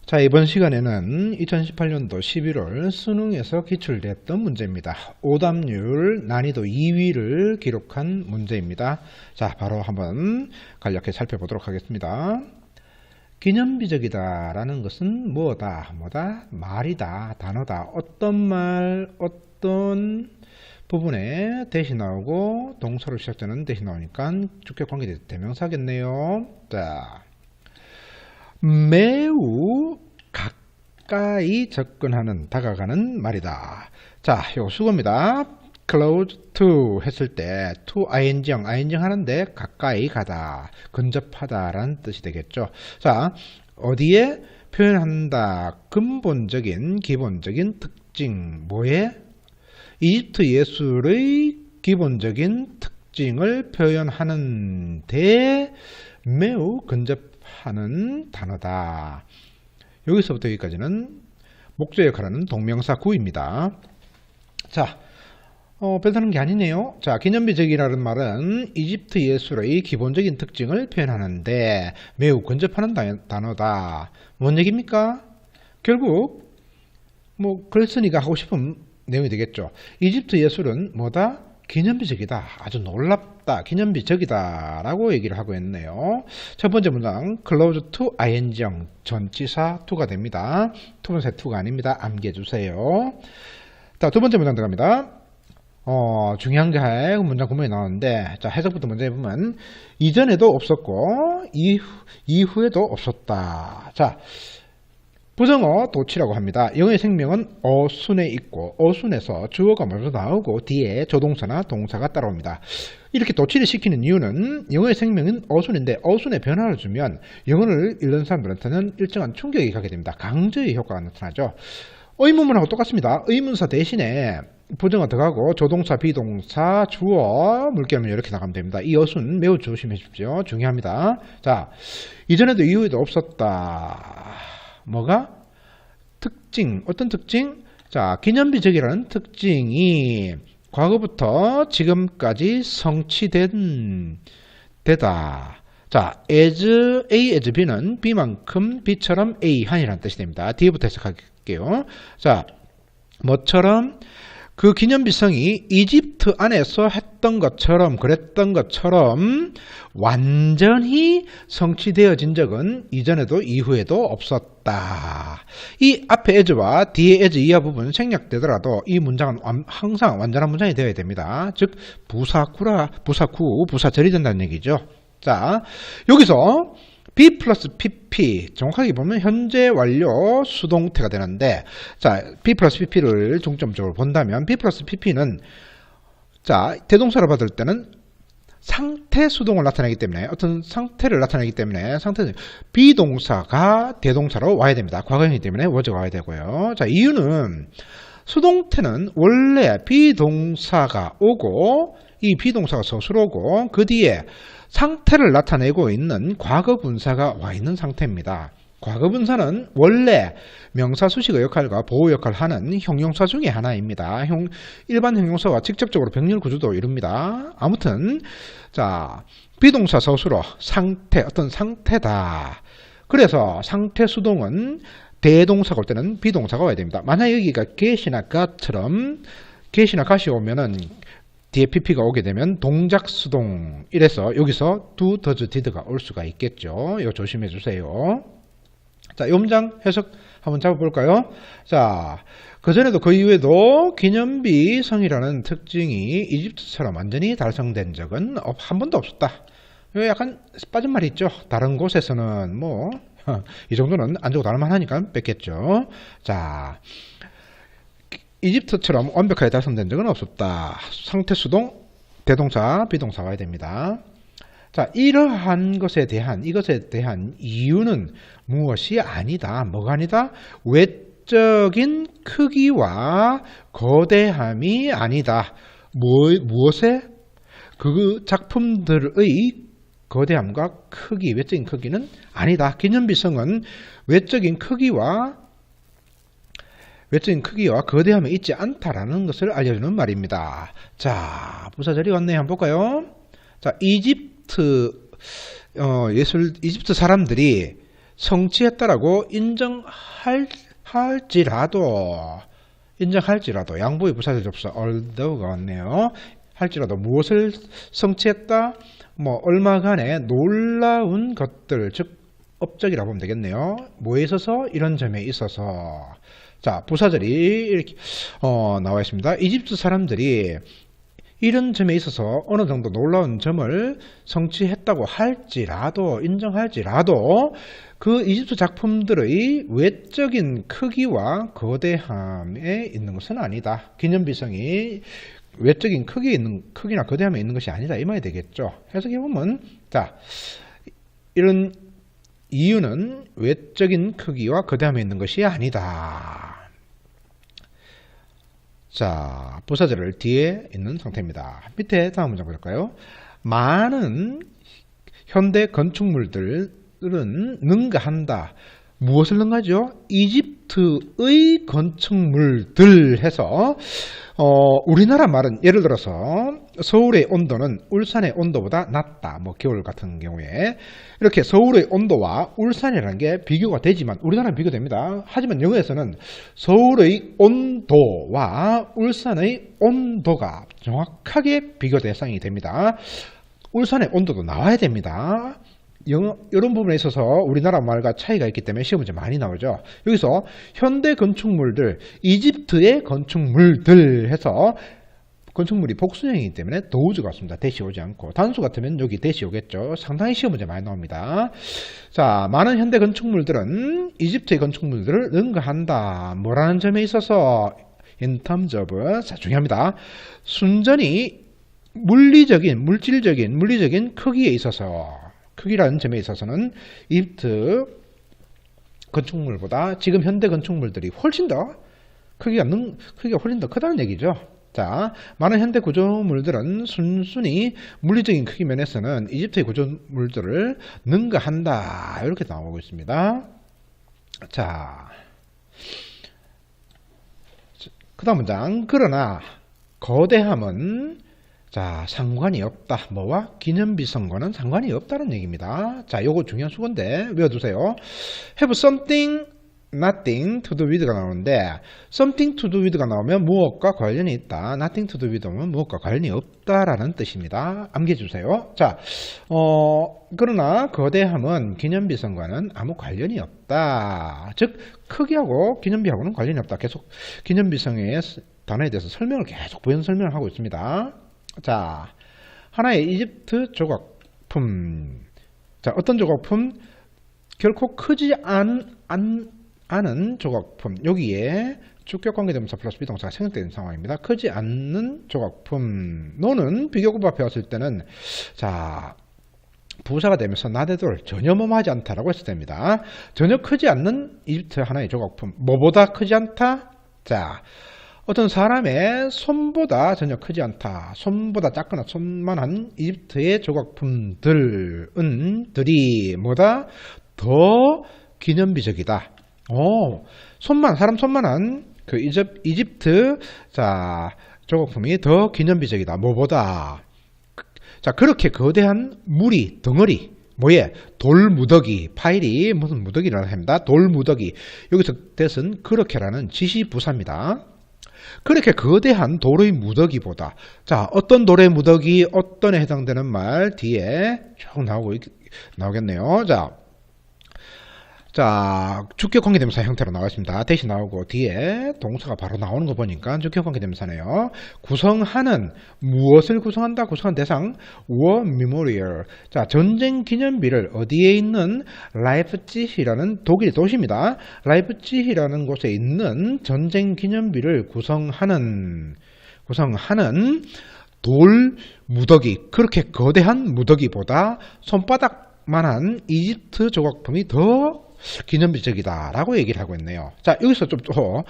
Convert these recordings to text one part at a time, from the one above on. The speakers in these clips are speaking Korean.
자, 이번 시간에는 2018년도 11월 수능에서 기출됐던 문제입니다. 오답률 난이도 2위를 기록한 문제입니다. 자, 바로 한번 간략히 살펴보도록 하겠습니다. 기념비적이다 라는 것은 뭐다? 말이다, 단어다. 어떤 말, 어떤 부분에 대시 나오고 동사로 시작되는 대시 나오니까 주격 관계대명사겠네요. 자, 매우 가까이 접근하는, 다가가는 말이다. 자, 요 수거입니다. close to 했을 때 to ing형 하는데 가까이 가다, 근접하다 라는 뜻이 되겠죠. 자, 어디에 표현한다? 근본적인, 기본적인 특징. 뭐에? 이집트 예술의 기본적인 특징을 표현하는데 매우 근접하는 단어다. 여기서부터 여기까지는 목적 역할하는 동명사 구입니다. 자, 별다른 게 아니네요. 자, 기념비적이라는 말은 이집트 예술의 기본적인 특징을 표현하는데 매우 근접하는 단어다. 뭔 얘기입니까? 결국 글쓴이가 하고 싶은 내용이 되겠죠. 이집트 예술은 뭐다? 기념비적이다. 아주 놀랍다. 기념비적이다 라고 얘기를 하고 있네요. 첫 번째 문장 close to ing형 전치사 to가 됩니다. 두 번째 to가 아닙니다. 암기해주세요. 자, 두 번째 문장 들어갑니다. 중요한 게 문장 구문이 나오는데, 자, 해석부터 먼저 해보면 이전에도 없었고 이후에도 없었다. 자, 부정어 도치라고 합니다. 영어의 생명은 어순에 있고 어순에서 주어가 먼저 나오고 뒤에 조동사나 동사가 따라옵니다. 이렇게 도치를 시키는 이유는 영어의 생명은 어순인데 어순에 변화를 주면 영어를 읽는 사람들한테는 일정한 충격이 가게 됩니다. 강조의 효과가 나타나죠. 의문문하고 똑같습니다. 의문사 대신에 부정어 들어가고 조동사, 비동사, 주어, 물결문 이렇게 나가면 됩니다. 이 어순 매우 조심해 주십시오. 중요합니다. 자, 이전에도 이후에도 없었다. 뭐가? 특징. 어떤 특징? 자, 기념비적이라는 특징이 과거부터 지금까지 성취된 데다. 자, as A as B는 B만큼 B처럼 A 한이라는 뜻이 됩니다. 뒤에부터 해석할게요. 자, 뭐처럼? 그 기념비성이 이집트 안에서 했던 것처럼, 그랬던 것처럼 완전히 성취되어진 적은 이전에도 이후에도 없었다. 이 앞에 as와 뒤에 as 이하 부분 생략되더라도 이 문장은 항상 완전한 문장이 되어야 됩니다. 즉 부사구, 부사절이 된다는 얘기죠. 자, 여기서 B 플러스 PP, 정확하게 보면 현재 완료 수동태가 되는데, 자, B 플러스 PP를 중점적으로 본다면 B 플러스 PP는 자, 대동사로 받을 때는 상태 수동을 나타내기 때문에, 어떤 상태를 나타내기 때문에 상태는 비동사가 대동사로 와야 됩니다. 과거형이기 때문에 was가 와야 되고요. 자, 이유는 수동태는 원래 비동사가 오고 이 비동사가 서술 오고 그 뒤에 상태를 나타내고 있는 과거분사가 와 있는 상태입니다. 과거분사는 원래 명사 수식의 역할과 보호 역할을 하는 형용사 중에 하나입니다. 일반 형용사와 직접적으로 병렬 구조도 이룹니다. 아무튼 자, 비동사 서술어 상태, 어떤 상태다. 그래서 상태 수동은 대동사가 올 때는 비동사가 와야 됩니다. 만약 여기가 get이나 got처럼 get이나 got이 오면은 뒤에 pp가 오게 되면 동작 수동, 이래서 여기서 do, does, did가 올 수가 있겠죠. 이거 조심해 주세요. 자, 이 문장 해석 한번 잡아볼까요? 자, 그전에도 그 이후에도 기념비성이라는 특징이 이집트처럼 완전히 달성된 적은 한 번도 없었다. 이거 약간 빠진 말이 있죠. 다른 곳에서는 이 정도는 안 주고 다를만 하니까 뺐겠죠. 자, 이집트처럼 완벽하게 달성된 적은 없었다. 상태 수동, 대동사, 비동사 와야 됩니다. 자, 이것에 대한 이유는 무엇이 아니다. 뭐가 아니다? 외적인 크기와 거대함이 아니다. 무엇에? 그 작품들의 거대함과 크기, 외적인 크기는 아니다. 기념비성은 외적인 크기와 거대함이 있지 않다라는 것을 알려주는 말입니다. 자, 부사절이 왔네요. 한번 볼까요? 자, 이집트 사람들이 성취했다라고 인정할지라도 양보의 부사절 접수 although가 왔네요. 할지라도 무엇을 성취했다? 뭐 얼마간의 놀라운 것들, 즉 업적이라고 보면 되겠네요. 뭐에 있어서? 이런 점에 있어서. 자, 부사절이 이렇게 나와 있습니다. 이집트 사람들이 이런 점에 있어서 어느 정도 놀라운 점을 성취했다고 할지라도, 인정할지라도 그 이집트 작품들의 외적인 크기와 거대함에 있는 것은 아니다. 기념비성이 외적인 크기나 거대함에 있는 것이 아니다, 이 말이 되겠죠. 해석해 보면, 자, 이런 이유는 외적인 크기와 거대함에 있는 것이 아니다. 자, 부사절을 뒤에 있는 상태입니다. 밑에 다음 문장 볼까요? 많은 현대 건축물들은 능가한다. 무엇을 능가하죠? 이집트의 건축물들 해서 우리나라 말은 예를 들어서 서울의 온도는 울산의 온도보다 낮다. 뭐 겨울 같은 경우에 이렇게 서울의 온도와 울산이라는 게 비교가 되지만 우리나라는 비교됩니다. 하지만 영어에서는 서울의 온도와 울산의 온도가 정확하게 비교 대상이 됩니다. 울산의 온도도 나와야 됩니다. 이런 부분에 있어서 우리나라 말과 차이가 있기 때문에 시험 문제 많이 나오죠. 여기서 현대 건축물들, 이집트의 건축물들 해서 건축물이 복수형이기 때문에 더우즈가 왔습니다. 대시 오지 않고. 단수 같으면 여기 대시 오겠죠. 상당히 시험 문제 많이 나옵니다. 자, 많은 현대 건축물들은 이집트의 건축물들을 능가한다. 뭐라는 점에 있어서 in terms of, 자, 중요합니다. 순전히 물리적인 크기에 있어서, 크기라는 점에 있어서는 이집트 건축물보다 지금 현대 건축물들이 훨씬 더 크기가 훨씬 더 크다는 얘기죠. 자, 많은 현대 구조물들은 순순히 물리적인 크기 면에서는 이집트의 구조물들을 능가한다. 이렇게 나오고 있습니다. 자, 그 다음 문장. 그러나 거대함은 자, 상관이 없다. 뭐와? 기념비성과는 상관이 없다는 얘기입니다. 자, 요거 중요한 수건데 외워두세요. have something, nothing to do with가 나오는데 something to do with가 나오면 무엇과 관련이 있다. nothing to do with 오면 무엇과 관련이 없다라는 뜻입니다. 암기해주세요. 자, 그러나 거대함은 기념비성과는 아무 관련이 없다. 즉, 크기하고 기념비하고는 관련이 없다. 계속 기념비성의 단어에 대해서 설명을 계속 부연 설명을 하고 있습니다. 자, 하나의 이집트 조각품. 자, 어떤 조각품? 결코 크지 않은 조각품. 여기에 주격관계대명사 플러스 비동사가 생략되는 상황입니다. 크지 않는 조각품. 노는 비교구가 배웠을 때는 자, 부사가 되면서 나대돌 전혀 뭐하지 않다라고 했을 때입니다. 전혀 크지 않는 이집트 하나의 조각품. 뭐보다 크지 않다? 자, 어떤 사람의 손보다 전혀 크지 않다. 손보다 작거나 손만한 이집트의 조각품들은 뭐다? 더 기념비적이다. 사람 손만한 그 이집트 자 조각품이 더 기념비적이다. 뭐보다? 자, 그렇게 거대한 무리, 덩어리, 뭐예? 돌무더기, 파일이 무슨 무더기라고 합니다. 돌무더기. 여기서 뜻은 그렇게라는 지시부사입니다. 그렇게 거대한 돌의 무더기보다, 자, 어떤 돌의 무더기, 어떤에 해당되는 말 뒤에 쭉 나오겠네요. 자, 주격관계대명사 형태로 나와 있습니다. 대신 나오고 뒤에 동사가 바로 나오는 거 보니까 주격관계대명사네요. 구성하는, 무엇을 구성한다? 구성한 대상, War Memorial. 자, 전쟁 기념비를 어디에 있는 라이프치히라는 독일 도시입니다. 라이프치히라는 곳에 있는 전쟁 기념비를 구성하는 돌 무더기, 그렇게 거대한 무더기보다 손바닥만한 이집트 조각품이 더 기념비적이다 라고 얘기를 하고 있네요. 자, 여기서 좀 또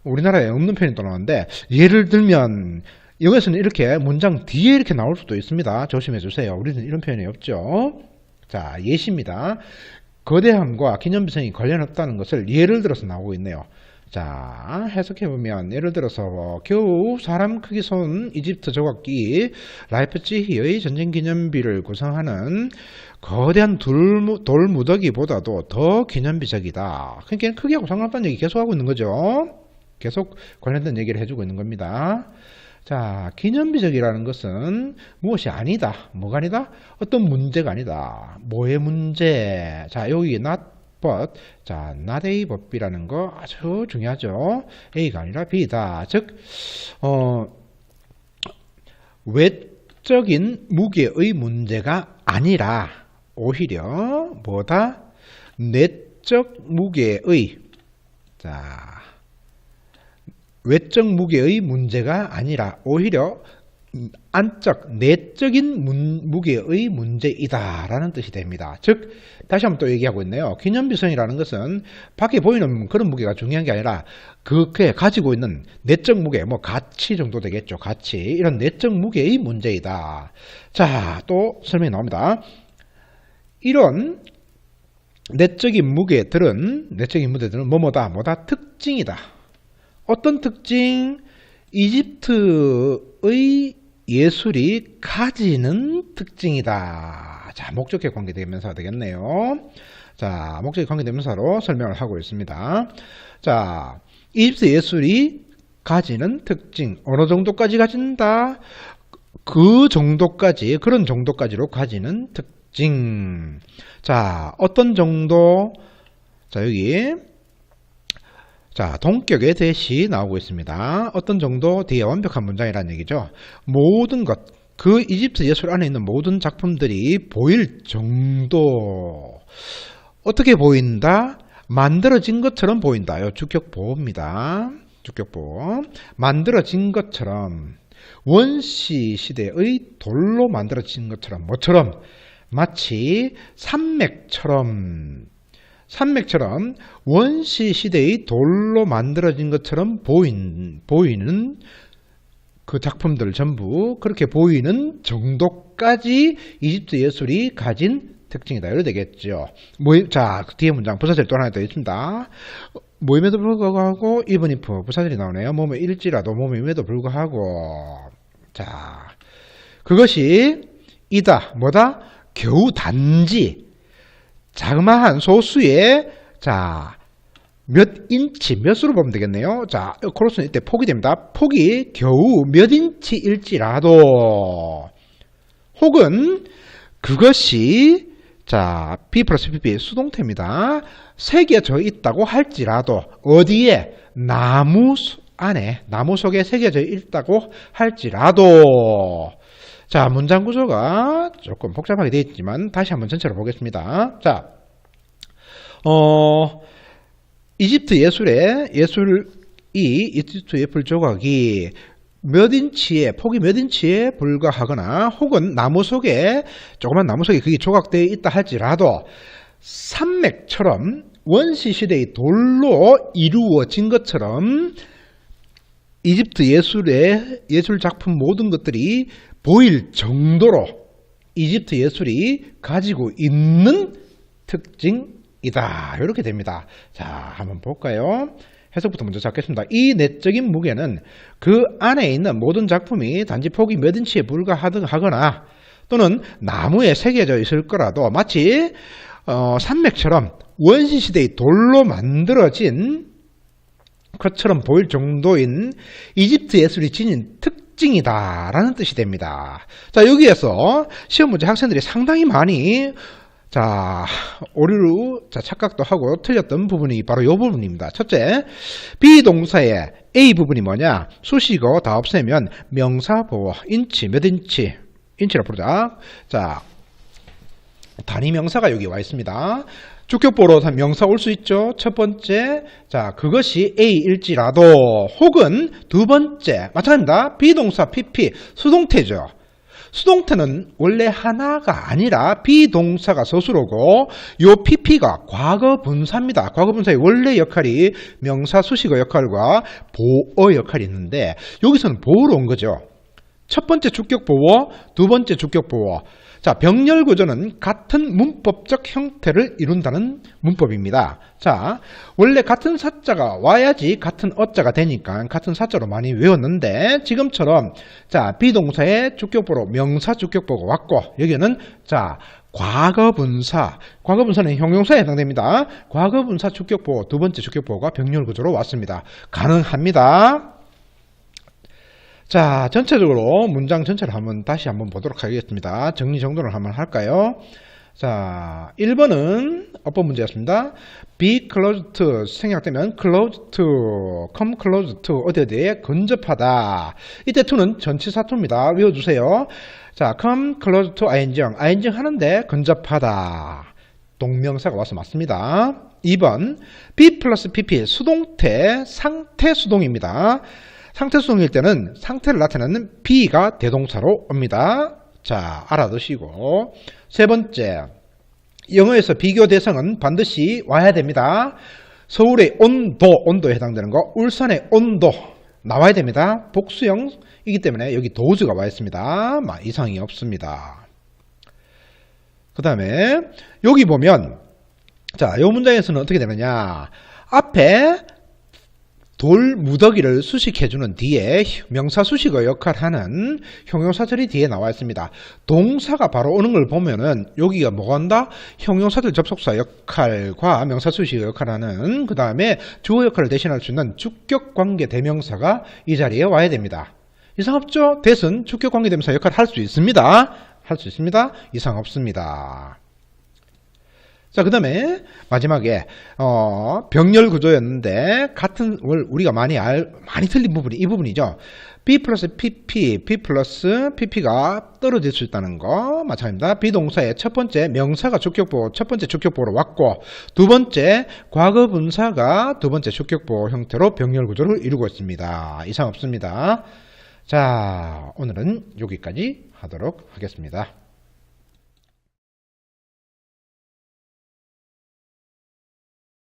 우리나라에 없는 표현이 또 나오는데, 예를 들면 영어에서는 이렇게 문장 뒤에 이렇게 나올 수도 있습니다. 조심해 주세요. 우리는 이런 표현이 없죠. 자, 예시입니다. 거대함과 기념비성이 관련 없다는 것을 예를 들어서 나오고 있네요. 자, 해석해보면 예를 들어서 겨우 사람 크기 손 이집트 조각기 라이프치히의 전쟁기념비를 구성하는 거대한 돌무더기보다도 더 기념비적이다. 그러니까 크기하고 상관없다는 얘기 계속하고 있는 거죠. 계속 관련된 얘기를 해주고 있는 겁니다. 자, 기념비적이라는 것은 무엇이 아니다. 뭐가 아니다? 어떤 문제가 아니다. 뭐의 문제? 자, 여기 not but. 자, not A but B라는 거 아주 중요하죠. A가 아니라 B다. 즉, 외적인 무게의 문제가 아니라 오히려 뭐다? 내적 무게의, 자, 외적 무게의 문제가 아니라 오히려 안적, 내적인 무게의 문제이다 라는 뜻이 됩니다. 즉, 다시 한번 또 얘기하고 있네요. 기념비성이라는 것은 밖에 보이는 그런 무게가 중요한 게 아니라 그게 가지고 있는 내적 무게, 뭐 가치 정도 되겠죠. 가치, 이런 내적 무게의 문제이다. 자, 또 설명이 나옵니다. 이런 내적인 무게들은 뭐다? 특징이다. 어떤 특징? 이집트의 예술이 가지는 특징이다. 자, 목적에 관계되면서 되겠네요. 자, 목적에 관계되면서로 설명을 하고 있습니다. 자, 이집트 예술이 가지는 특징. 어느 정도까지 가진다? 그런 정도까지로 가지는 특징. 자, 어떤 정도? 자, 여기 자, 동격의 대시 나오고 있습니다. 어떤 정도 뒤에 완벽한 문장이라는 얘기죠. 모든 것, 그 이집트 예술 안에 있는 모든 작품들이 보일 정도. 어떻게 보인다? 만들어진 것처럼 보인다. 요 주격보호입니다. 주격보호. 만들어진 것처럼, 원시 시대의 돌로 만들어진 것처럼, 뭐처럼? 마치 산맥처럼 원시 시대의 돌로 만들어진 것처럼 보이는 그 작품들 전부 그렇게 보이는 정도까지 이집트 예술이 가진 특징이다. 이래 되겠죠. 자, 뒤에 문장 부사절 또 하나 더 있습니다. 모임에도 불구하고 even if 부사절이 나오네요. 몸에 일지라도 몸임에도 불구하고. 자, 그것이 이다. 뭐다? 겨우 단지 자그마한 소수의, 자, 몇 인치, 몇으로 보면 되겠네요. 자, 크로스는 이때 폭이 됩니다. 폭이 겨우 몇 인치일지라도, 혹은 그것이, 자, B 플러스 PP 수동태입니다. 새겨져 있다고 할지라도, 어디에? 나무 안에, 나무 속에 새겨져 있다고 할지라도. 자, 문장 구조가 조금 복잡하게 되어 있지만 다시 한번 전체로 보겠습니다. 자, 이집트 예술 조각이 폭이 몇 인치에 불과하거나 혹은 조그만 나무 속에 그게 조각되어 있다 할지라도 산맥처럼 원시 시대의 돌로 이루어진 것처럼 이집트 예술 작품 모든 것들이 보일 정도로 이집트 예술이 가지고 있는 특징이다. 이렇게 됩니다. 자, 한번 볼까요? 해석부터 먼저 잡겠습니다. 이 내적인 무게는 그 안에 있는 모든 작품이 단지 폭이 몇 인치에 불과하거나 또는 나무에 새겨져 있을 거라도 마치 산맥처럼 원시시대의 돌로 만들어진 것처럼 보일 정도인 이집트 예술이 지닌 특징이다 라는 뜻이 됩니다. 자, 여기에서 시험 문제 학생들이 상당히 많이 오류로 착각도 하고 틀렸던 부분이 바로 이 부분입니다. 첫째, 비동사의 A 부분이 뭐냐? 수식어 다 없애면 명사보호, 인치, 몇 인치, 인치라 부르자. 자, 단위 명사가 여기 와 있습니다. 주격보로 명사 올 수 있죠. 첫 번째, 자, 그것이 A일지라도, 혹은 두 번째, 마찬가지입니다. 비동사 PP, 수동태죠. 수동태는 원래 하나가 아니라 비동사가 서술어고, 요 PP가 과거분사입니다. 과거분사의 원래 역할이 명사 수식어 역할과 보어 역할이 있는데, 여기서는 보어로 온 거죠. 첫 번째 주격보호, 두 번째 주격보호. 자, 병렬 구조는 같은 문법적 형태를 이룬다는 문법입니다. 자, 원래 같은 사자가 와야지 같은 어자가 되니까 같은 사자로 많이 외웠는데 지금처럼 자, 비동사의 주격보로 명사 주격보가 왔고 여기는 자, 과거분사는 형용사에 해당됩니다. 과거분사 주격보호, 두 번째 주격보호가 병렬 구조로 왔습니다. 가능합니다. 자, 전체적으로 문장 전체를 다시 한번 보도록 하겠습니다. 정리정돈을 한번 할까요? 자, 1번은 어법 문제였습니다. be close to 생략되면 close to, come close to 어디에 근접하다. 이때 to는 전치사 to입니다. 외워주세요. 자, come close to ing 하는데 근접하다. 동명사가 와서 맞습니다. 2번 be 플러스 pp 수동태 상태 수동입니다. 상태 수동일 때는 상태를 나타내는 be가 대동사로 옵니다. 자, 알아두시고 세 번째, 영어에서 비교 대상은 반드시 와야 됩니다. 서울의 온도에 해당되는 거, 울산의 온도 나와야 됩니다. 복수형이기 때문에 여기 도즈가 와 있습니다. 이상이 없습니다. 그 다음에 여기 보면 자, 이 문장에서는 어떻게 되느냐, 앞에 돌 무더기를 수식해주는 뒤에 명사 수식어 역할하는 형용사들이 뒤에 나와 있습니다. 동사가 바로 오는 걸 보면은 여기가 뭐가 한다? 형용사들 접속사 역할과 명사 수식어 역할하는 그 다음에 주어 역할을 대신할 수 있는 주격관계 대명사가 이 자리에 와야 됩니다. 이상 없죠? that은 주격관계 대명사 역할을 할 수 있습니다. 이상 없습니다. 자, 그 다음에 마지막에 병렬 구조였는데 같은 우리가 많이 틀린 부분이 이 부분이죠. B 플러스 PP, P 플러스 PP가 떨어질 수 있다는 거 마찬가지입니다. 비동사의 첫 번째 명사가 주격보호, 첫 번째 주격보호로 왔고 두 번째 과거분사가 두 번째 주격보호 형태로 병렬 구조를 이루고 있습니다. 이상 없습니다. 자, 오늘은 여기까지 하도록 하겠습니다.